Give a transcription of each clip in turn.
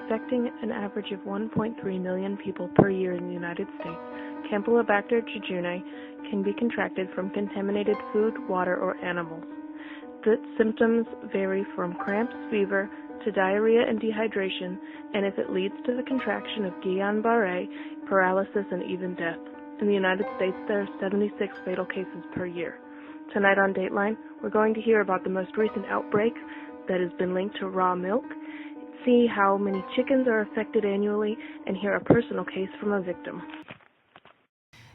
Affecting an average of 1.3 million people per year in the United States, Campylobacter jejuni can be contracted from contaminated food, water, or animals. The symptoms vary from cramps, fever, to diarrhea and dehydration, and if it leads to the contraction of Guillain-Barré, paralysis, and even death. In the United States, there are 76 fatal cases per year. Tonight on Dateline, we're going to hear about the most recent outbreak that has been linked to raw milk, see how many chickens are affected annually, and hear a personal case from a victim.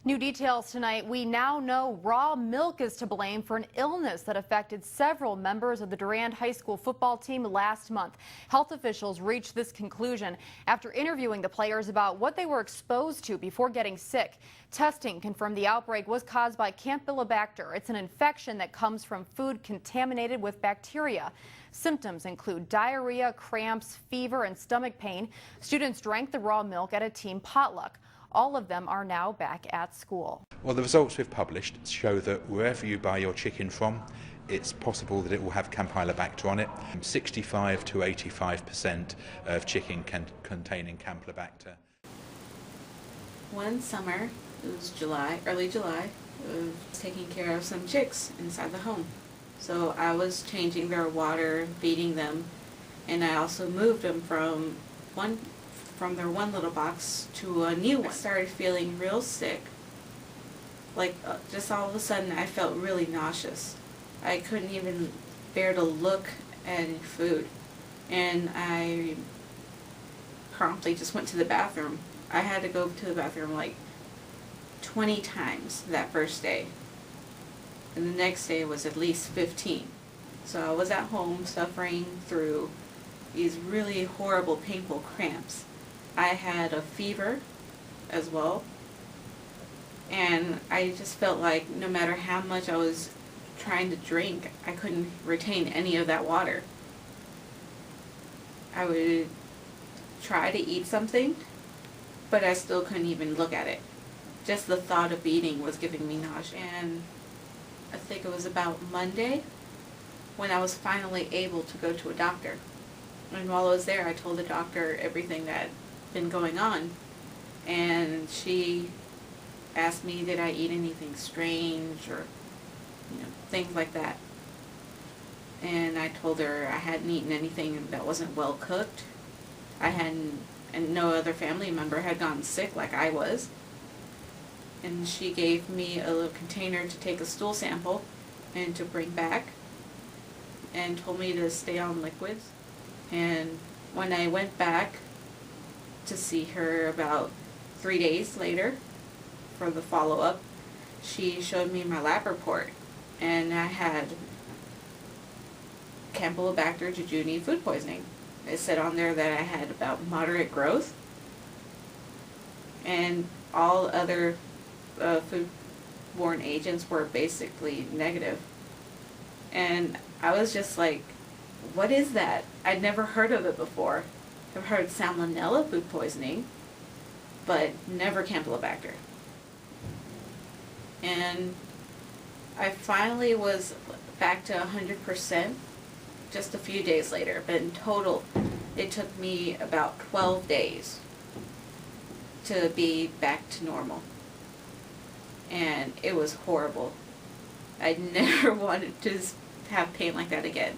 New details tonight. We now know raw milk is to blame for an illness that affected several members of the Durand High School football team last month. Health officials reached this conclusion after interviewing the players about what they were exposed to before getting sick. Testing confirmed the outbreak was caused by Campylobacter. It's an infection that comes from food contaminated with bacteria. Symptoms include diarrhea, cramps, fever, and stomach pain. Students drank the raw milk at a team potluck. All of them are now back at school. Well, the results we've published show that wherever you buy your chicken from, it's possible that it will have Campylobacter on it. 65 to 85% of chicken containing Campylobacter. One summer, it was early July, I was taking care of some chicks inside the home. So I was changing their water, feeding them, and I also moved them from their one little box to a new one. I started feeling real sick. Like just all of a sudden I felt really nauseous. I couldn't even bear to look at any food. And I promptly just went to the bathroom. I had to go to the bathroom like 20 times that first day. And the next day was at least 15. So I was at home suffering through these really horrible, painful cramps. I had a fever as well, and I just felt like no matter how much I was trying to drink, I couldn't retain any of that water. I would try to eat something, but I still couldn't even look at it. Just the thought of eating was giving me nausea. And I think it was about Monday when I was finally able to go to a doctor. And while I was there, I told the doctor everything that been going on, and she asked me, did I eat anything strange or things like that. And I told her I hadn't eaten anything that wasn't well cooked. I hadn't, and no other family member had gotten sick like I was. And she gave me a little container to take a stool sample and to bring back, and told me to stay on liquids. And when I went back to see her about 3 days later for the follow-up, she showed me my lab report, and I had Campylobacter jejuni food poisoning. It said on there that I had about moderate growth, and all other food-borne agents were basically negative. And I was just like, what is that? I'd never heard of it before. I've heard salmonella food poisoning, but never Campylobacter. And I finally was back to 100% just a few days later, but in total it took me about 12 days to be back to normal. And it was horrible. I never wanted to have pain like that again.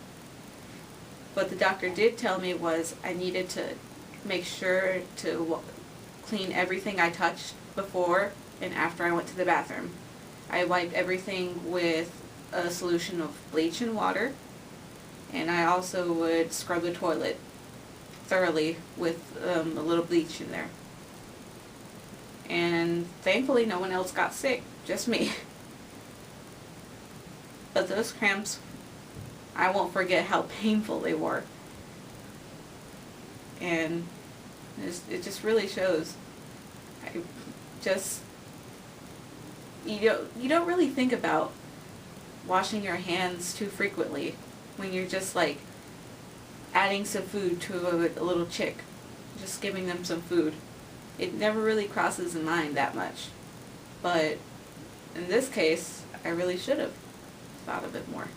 What the doctor did tell me was I needed to make sure to clean everything I touched before and after I went to the bathroom. I wiped everything with a solution of bleach and water, and I also would scrub the toilet thoroughly with a little bleach in there. And thankfully no one else got sick, just me. But those cramps, I won't forget how painful they were. And it just really shows. You don't really think about washing your hands too frequently when you're just like adding some food to a little chick, just giving them some food. It never really crosses the mind that much. But in this case, I really should have thought of it more.